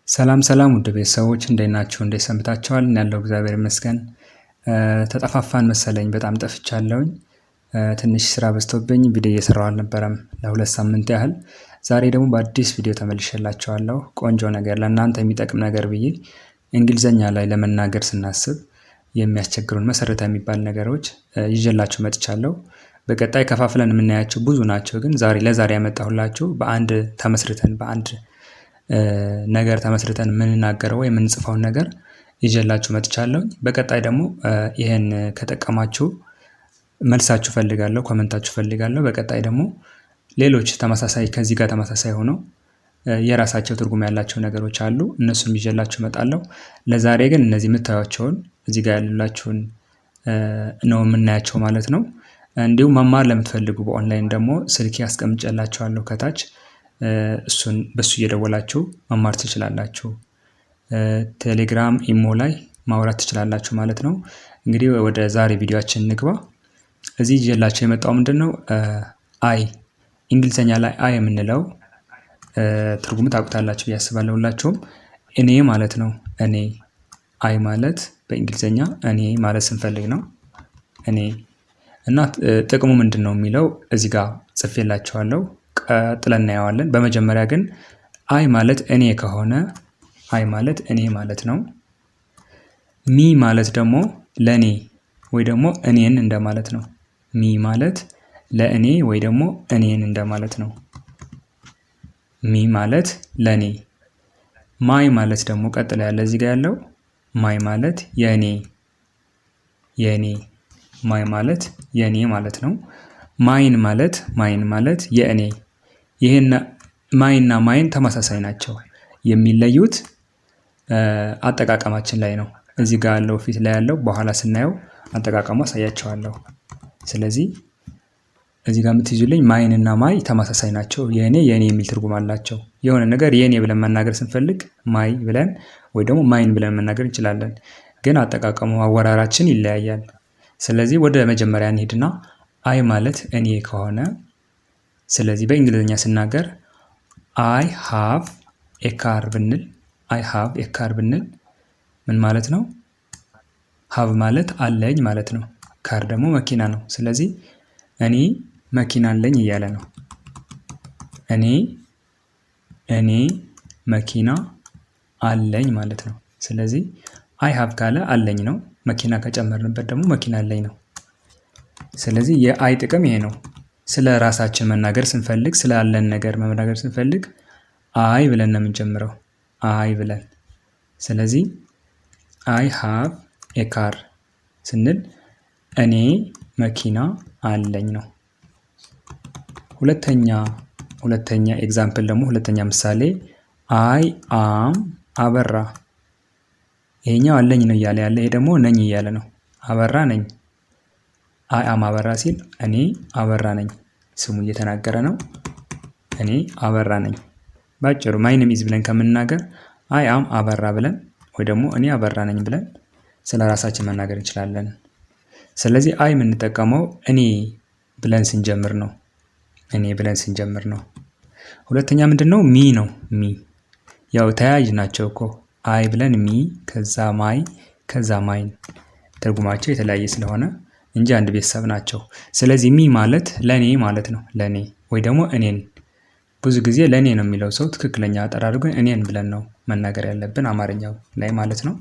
ሰላም ሰላም ውድ ቤተሰቦች እንዴት ናችሁ? እንዴት ሰንብታችኋል? እኔ ያለው እግዚአብሔር ይመስገን። ተጠፋፋን መሰለኝ በጣም ጠፍቻለሁኝ። ትንሽ ስራ በዝቶብኝ ቪዲዮ እየሰራሁ አልነበረም ለሁለት ሳምንት ያህል። ዛሬ ደግሞ በአዲስ ቪዲዮ ተመልሼላችኋለሁ። ቆንጆ ነገር ለእናንተ የሚጠቅም ነገር ብዬ እንግሊዘኛ ላይ ለመናገር ስናስብ የሚያስቸግሩን መሰረታዊ የሚባል ነገሮች ይዤላችሁ መጥቻለሁ። በቀጣይ ከፋፍለን የምናያቸው ብዙ ናቸው፣ ግን ለዛሬ ያመጣሁላችሁ በአንድ ተመስርተን በአንድ ነገር ተመስርተን የምንናገረው ወይ የምንጽፈውን ነገር ይዤላችሁ መጥቻለሁ። በቀጣይ ደግሞ ይሄን ከጠቀማችሁ መልሳችሁ ፈልጋለሁ፣ ኮመንታችሁ ፈልጋለሁ። በቀጣይ ደግሞ ሌሎች ተመሳሳይ ከዚህ ጋር ተመሳሳይ ሆነው የራሳቸው ትርጉም ያላቸው ነገሮች አሉ፣ እነሱን ይዤላችሁ እመጣለሁ። ለዛሬ ግን እነዚህ የምታዩቸውን እዚህ ጋር ያሉላችሁን ነው የምናያቸው ማለት ነው። እንዲሁም መማር ለምትፈልጉ በኦንላይን ደግሞ ስልኬ አስቀምጬላችኋለሁ ከታች፣ እሱን በሱ እየደወላችሁ መማር ትችላላችሁ። ቴሌግራም፣ ኢሞ ላይ ማውራት ትችላላችሁ ማለት ነው። እንግዲህ ወደ ዛሬ ቪዲዮአችን እንግባ። እዚህ ይዤላችሁ የመጣው ምንድነው? አይ እንግሊዘኛ ላይ አይ የምንለው ትርጉሙ ታውቁታላችሁ ብዬ አስባለሁ ሁላችሁም። እኔ ማለት ነው። እኔ አይ ማለት በእንግሊዘኛ እኔ ማለት ስንፈልግ ነው። እኔ እና ጥቅሙ ምንድነው የሚለው እዚህ ጋር ጽፌላችኋለሁ። ቀጥለን እናየዋለን። በመጀመሪያ ግን አይ ማለት እኔ ከሆነ አይ ማለት እኔ ማለት ነው። ሚ ማለት ደግሞ ለኔ ወይ ደግሞ እኔን እንደማለት ነው። ሚ ማለት ለእኔ ወይ ደግሞ እኔን እንደማለት ነው። ሚ ማለት ለኔ። ማይ ማለት ደግሞ ቀጥሎ ያለ እዚህ ጋር ያለው ማይ ማለት የኔ ማይ ማለት የኔ ማለት ነው። ማይን ማለት የእኔ። ይሄን ማይና ማይን ተመሳሳይ ናቸው። የሚለዩት አጠቃቀማችን ላይ ነው። እዚህ ጋር ያለው ፊት ላይ ያለው በኋላ ስናየው አጠቃቀሙ አሳያቸዋለሁ። ስለዚህ እዚህ ጋር የምትይዙልኝ ማይን እና ማይ ተመሳሳይ ናቸው። የኔ የሚል ትርጉም አላቸው። የሆነ ነገር የኔ ብለን መናገር ስንፈልግ ማይ ብለን ወይ ደግሞ ማይን ብለን መናገር እንችላለን። ግን አጠቃቀሙ አወራራችን ይለያያል። ስለዚህ ወደ መጀመሪያ እንሂድና አይ ማለት እኔ ከሆነ ስለዚህ በእንግሊዘኛ ስናገር አይ ሃቭ ኤ ካር ብንል ምን ማለት ነው? ሃቭ ማለት አለኝ ማለት ነው። ካር ደግሞ መኪና ነው። ስለዚህ እኔ መኪና አለኝ እያለ ነው። እኔ መኪና አለኝ ማለት ነው። ስለዚህ አይ ሃቭ ካለ አለኝ ነው። መኪና ከጨመርንበት ደግሞ መኪና አለኝ ነው። ስለዚህ የአይ ጥቅም ይሄ ነው። ስለ ራሳችን መናገር ስንፈልግ ስላለን ነገር መናገር ስንፈልግ አይ ብለን ነው የምንጀምረው። አይ ብለን። ስለዚህ አይ ሃቭ ኤ ካር ስንል እኔ መኪና አለኝ ነው። ሁለተኛ ኤግዛምፕል ደግሞ ሁለተኛ ምሳሌ አይ አም አበራ። ይሄኛው አለኝ ነው እያለ ያለ፣ ይሄ ደግሞ ነኝ እያለ ነው። አበራ ነኝ። አይ አም አበራ ሲል እኔ አበራ ነኝ። ስሙ እየተናገረ ነው። እኔ አበራ ነኝ። ባጭሩ ማይ ኔም ኢዝ ብለን ከምንናገር አይ አም አበራ ብለን ወይ ደግሞ እኔ አበራ ነኝ ብለን ስለ ራሳችን መናገር እንችላለን። ስለዚህ አይ የምንጠቀመው እኔ ብለን ስንጀምር ነው። ሁለተኛ ምንድነው? ሚ ነው። ሚ ያው ተያያዥ ናቸው እኮ አይ ብለን ሚ ከዛ ማይ ከዛ ማይን ትርጉማቸው የተለያየ ስለሆነ እንጂ አንድ ቤተሰብ ናቸው። ስለዚህ ሚ ማለት ለኔ ማለት ነው። ለኔ ወይ ደግሞ እኔን። ብዙ ጊዜ ለኔ ነው የሚለው ሰው ትክክለኛ አጠራሩ ግን እኔን ብለን ነው መናገር ያለብን አማርኛው ላይ ማለት ነው።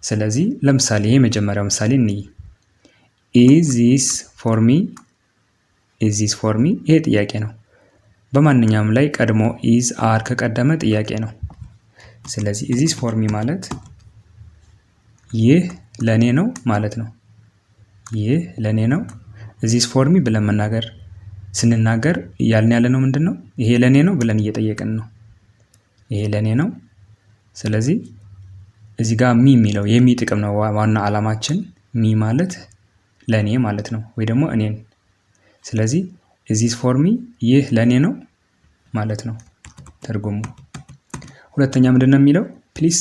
ስለዚህ ለምሳሌ ይሄ መጀመሪያው ምሳሌ እንይ። ኢዝ ዚስ ፎር ሚ ይሄ ጥያቄ ነው። በማንኛውም ላይ ቀድሞ ኢዝ አር ከቀደመ ጥያቄ ነው። ስለዚህ ኢዝ ዚስ ፎር ሚ ማለት ይህ ለኔ ነው ማለት ነው። ይህ ለኔ ነው። ዚስ ፎር ሚ ብለን ስንናገር እያልን ያለ ነው ምንድነው? ይሄ ለኔ ነው ብለን እየጠየቅን ነው። ይሄ ለኔ ነው። ስለዚህ እዚህ ጋር ሚ የሚለው የሚ ጥቅም ነው ዋና ዓላማችን። ሚ ማለት ለኔ ማለት ነው ወይ ደግሞ እኔን። ስለዚህ ዚስ ፎር ሚ ይህ ለኔ ነው ማለት ነው ትርጉሙ። ሁለተኛ ምንድነው የሚለው? ፕሊስ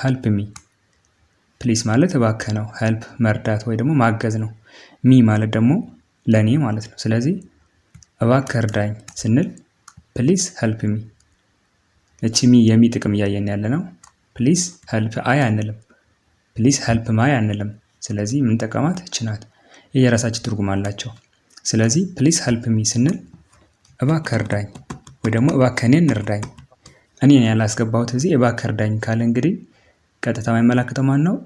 ሄልፕ ሚ። ፕሊስ ማለት እባክህ ነው። ሄልፕ መርዳት ወይ ደግሞ ማገዝ ነው። ሚ ማለት ደግሞ ለኔ ማለት ነው። ስለዚህ እባክህ እርዳኝ ስንል ፕሊስ ሄልፕ ሚ እቺ ሚ የሚ ጥቅም እያየን ያለ ነው። ፕሊስ ሄልፕ አይ አንልም። ፕሊስ ሄልፕ ማይ አንልም። ስለዚህ የምንጠቀማት እቺ ናት። የራሳችን ትርጉም አላቸው። ስለዚህ ፕሊስ ሄልፕ ሚ ስንል እባክህ እርዳኝ ወይ ደግሞ እባክህ እኔን እርዳኝ። እኔን ያላስገባሁት እዚህ እባክህ እርዳኝ ካለ እንግዲህ ቀጥታ የሚያመላክተው ማን ነው?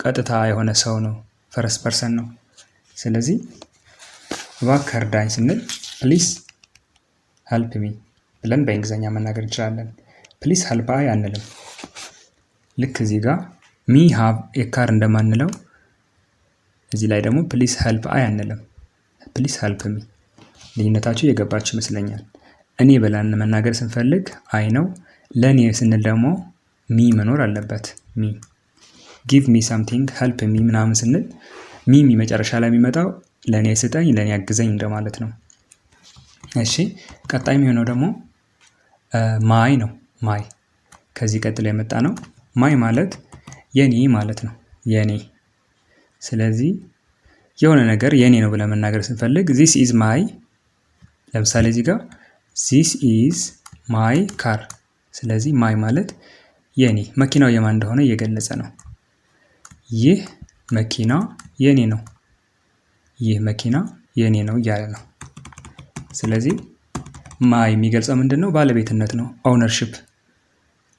ቀጥታ የሆነ ሰው ነው። ፈርስት ፐርሰን ነው። ስለዚህ እባክህ እርዳኝ ስንል ፕሊስ ሄልፕ ሚ ብለን በእንግሊዝኛ መናገር እንችላለን። ፕሊስ ሄልፕ አይ አንልም። ልክ እዚህ ጋር ሚ ሃቭ ኤ ካር እንደማንለው እዚህ ላይ ደግሞ ፕሊስ ሄልፕ አይ አንልም። ፕሊስ ሄልፕ ሚ። ልዩነታቸው እየገባችሁ ይመስለኛል። እኔ ብለን መናገር ስንፈልግ አይ ነው። ለእኔ ስንል ደግሞ ሚ መኖር አለበት። ሚ ጊቭ ሚ ሳምቲንግ ሄልፕ ሚ ምናምን ስንል ሚ መጨረሻ ላይ የሚመጣው ለእኔ ስጠኝ፣ ለእኔ አግዘኝ እንደማለት ነው። እሺ ቀጣይ የሚሆነው ደግሞ ማይ ነው። ማይ ከዚህ ቀጥሎ የመጣ ነው። ማይ ማለት የኔ ማለት ነው። የኔ። ስለዚህ የሆነ ነገር የኔ ነው ብለን መናገር ስንፈልግ ዚስ ኢዝ ማይ፣ ለምሳሌ እዚህ ጋር ዚስ ኢዝ ማይ ካር። ስለዚህ ማይ ማለት የኔ፣ መኪናው የማን እንደሆነ እየገለጸ ነው። ይህ መኪና የኔ ነው። ይህ መኪና የኔ ነው እያለ ነው። ስለዚህ ማይ የሚገልጸው ምንድን ነው? ባለቤትነት ነው። ኦውነርሺፕ።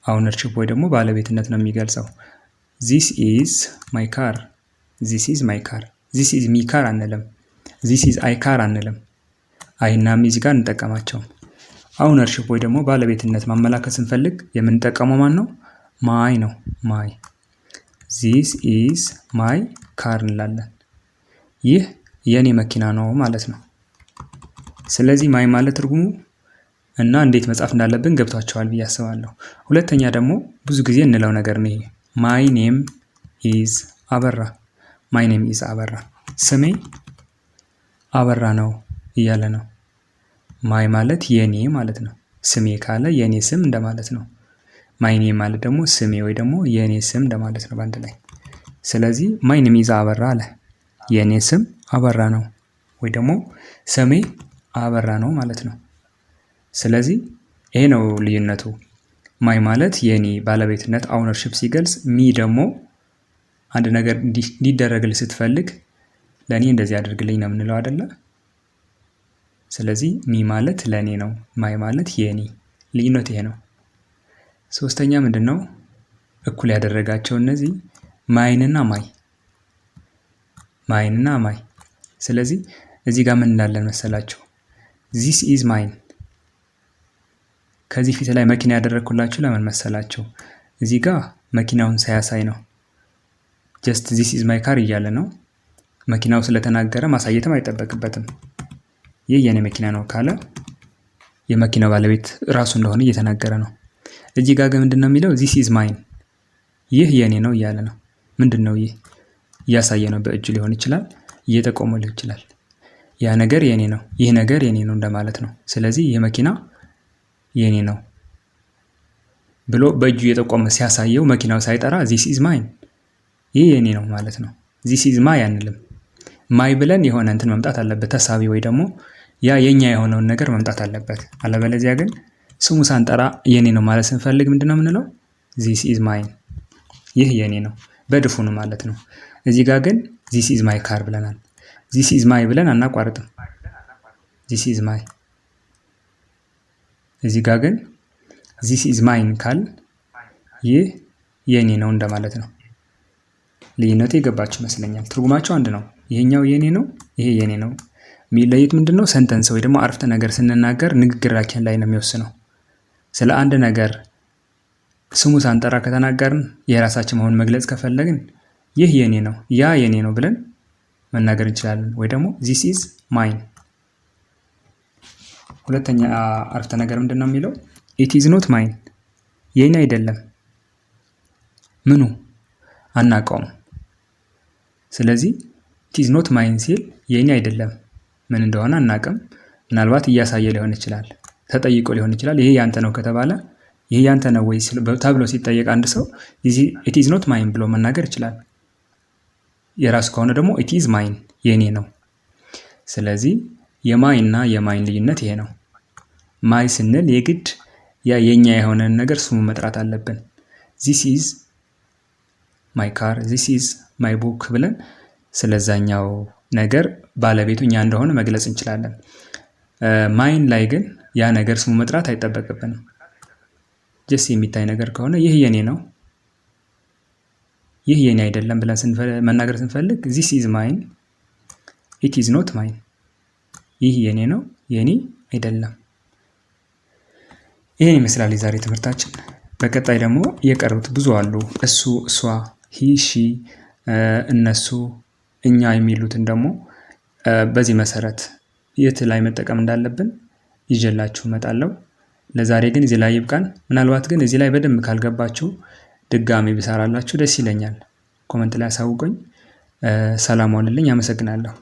ኦውነርሺፕ ወይ ደግሞ ባለቤትነት ነው የሚገልጸው። ዚስ ኢዝ ማይ ካር። ዚስ ኢዝ ማይ ካር። ዚስ ኢዝ ሚ ካር አንልም። ዚስ ኢዝ አይ ካር አንልም። አይና ሚ እዚህ ጋር እንጠቀማቸው። ኦውነርሺፕ ወይ ደግሞ ባለቤትነት ማመላከት ስንፈልግ የምንጠቀመው ማን ነው? ማይ ነው። ማይ። ዚስ ኢዝ ማይ ካር እንላለን። ይህ የኔ መኪና ነው ማለት ነው። ስለዚህ ማይ ማለት ትርጉሙ እና እንዴት መጻፍ እንዳለብን ገብቷቸዋል ብዬ አስባለሁ። ሁለተኛ ደግሞ ብዙ ጊዜ እንለው ነገር ነው ይሄ ማይ ኔም ኢዝ አበራ። ማይ ኔም ኢዝ አበራ። ስሜ አበራ ነው እያለ ነው። ማይ ማለት የኔ ማለት ነው። ስሜ ካለ የኔ ስም እንደማለት ነው። ማይ ኔም ማለት ደግሞ ስሜ ወይ ደግሞ የኔ ስም እንደማለት ነው በአንድ ላይ። ስለዚህ ማይ ኔም ኢዝ አበራ አለ። የኔ ስም አበራ ነው ወይ ደግሞ ስሜ አበራ ነው ማለት ነው። ስለዚህ ይሄ ነው ልዩነቱ። ማይ ማለት የኔ ባለቤትነት ኦውነርሺፕ ሲገልጽ፣ ሚ ደግሞ አንድ ነገር እንዲደረግልህ ስትፈልግ ለእኔ እንደዚህ አድርግልኝ ነው የምንለው አይደለ? ስለዚህ ሚ ማለት ለእኔ ነው፣ ማይ ማለት የኔ። ልዩነት ይሄ ነው። ሶስተኛ ምንድን ነው እኩል ያደረጋቸው? እነዚህ ማይንና ማይ፣ ማይንና ማይ። ስለዚህ እዚህ ጋር ምን እንዳለን መሰላችሁ? ዚስ ኢዝ ማይን። ከዚህ ፊት ላይ መኪና ያደረግኩላችሁ ለምን መሰላችሁ? እዚህ ጋር መኪናውን ሳያሳይ ነው። ጀስት ዚስ ኢዝ ማይ ካር እያለ ነው። መኪናው ስለተናገረ ማሳየትም አይጠበቅበትም። ይህ የኔ መኪና ነው ካለ የመኪናው ባለቤት ራሱ እንደሆነ እየተናገረ ነው። እዚህ ጋር ግን ምንድን ነው የሚለው? ዚስ ኢዝ ማይን፣ ይህ የኔ ነው እያለ ነው። ምንድን ነው ይህ? እያሳየ ነው። በእጁ ሊሆን ይችላል፣ እየጠቆመ ሊሆን ይችላል። ያ ነገር የኔ ነው፣ ይህ ነገር የኔ ነው እንደማለት ነው። ስለዚህ ይህ መኪና የኔ ነው ብሎ በእጁ እየጠቆመ ሲያሳየው መኪናው ሳይጠራ ዚስ ኢዝ ማይን፣ ይህ የኔ ነው ማለት ነው። ዚስ ኢዝ ማይ አንልም። ማይ ብለን የሆነ እንትን መምጣት አለበት፣ ተሳቢ ወይ ደግሞ ያ የኛ የሆነውን ነገር መምጣት አለበት። አለበለዚያ ግን ስሙ ሳንጠራ የኔ ነው ማለት ስንፈልግ ምንድነው የምንለው? ዚስ ኢዝ ማይን፣ ይህ የኔ ነው በድፉኑ ማለት ነው። እዚህ ጋር ግን ዚስ ኢዝ ማይ ካር ብለናል። ዚስ ኢዝ ማይ ብለን አናቋርጥም። ዚስ ኢዝ ማይ። እዚህ ጋር ግን ዚስ ኢዝ ማይን ካል ይህ የኔ ነው እንደማለት ነው። ልዩነቱ የገባችሁ ይመስለኛል። ትርጉማቸው አንድ ነው። ይሄኛው የኔ ነው፣ ይሄ የኔ ነው። የሚለዩት ምንድነው? ሰንተንስ ወይ ደግሞ አረፍተ ነገር ስንናገር ንግግራችን ላይ ነው የሚወስነው። ስለ አንድ ነገር ስሙ ሳንጠራ ከተናገርን የራሳችን መሆን መግለጽ ከፈለግን ይህ የኔ ነው፣ ያ የኔ ነው ብለን መናገር እንችላለን። ወይ ደግሞ ዚስ ኢዝ ማይን። ሁለተኛ አረፍተ ነገር ምንድነው የሚለው? ኢት ኢዝ ኖት ማይን፣ የኔ አይደለም። ምኑ? አናውቀውም። ስለዚህ ኢት ኢዝ ኖት ማይን ሲል የኔ አይደለም፣ ምን እንደሆነ አናውቅም። ምናልባት እያሳየ ሊሆን ይችላል፣ ተጠይቆ ሊሆን ይችላል። ይሄ ያንተ ነው ከተባለ ይሄ ያንተ ነው ወይ ተብሎ ሲጠየቅ አንድ ሰው ኢት ኢዝ ኖት ማይን ብሎ መናገር ይችላል። የራሱ ከሆነ ደግሞ ኢት ኢዝ ማይን፣ የኔ ነው። ስለዚህ የማይ እና የማይን ልዩነት ይሄ ነው። ማይ ስንል የግድ ያ የኛ የሆነን ነገር ስሙ መጥራት አለብን። ዚስ ኢዝ ማይ ካር፣ ዚስ ኢዝ ማይ ቡክ ብለን ስለዛኛው ነገር ባለቤቱ እኛ እንደሆነ መግለጽ እንችላለን። ማይን ላይ ግን ያ ነገር ስሙ መጥራት አይጠበቅብንም። ጀስ የሚታይ ነገር ከሆነ ይህ የኔ ነው፣ ይህ የኔ አይደለም ብለን መናገር ስንፈልግ ዚስ ኢዝ ማይን፣ ኢት ኢዝ ኖት ማይን። ይህ የኔ ነው፣ የኔ አይደለም። ይህን ይመስላል የዛሬ ትምህርታችን። በቀጣይ ደግሞ የቀሩት ብዙ አሉ። እሱ፣ እሷ፣ ሂ፣ ሺ፣ እነሱ፣ እኛ የሚሉትን ደግሞ በዚህ መሰረት የት ላይ መጠቀም እንዳለብን ይዤላችሁ እመጣለሁ። ለዛሬ ግን እዚህ ላይ ይብቃን። ምናልባት ግን እዚህ ላይ በደንብ ካልገባችሁ ድጋሚ ብሰራላችሁ ደስ ይለኛል። ኮመንት ላይ አሳውቁኝ። ሰላም ዋልልኝ። አመሰግናለሁ።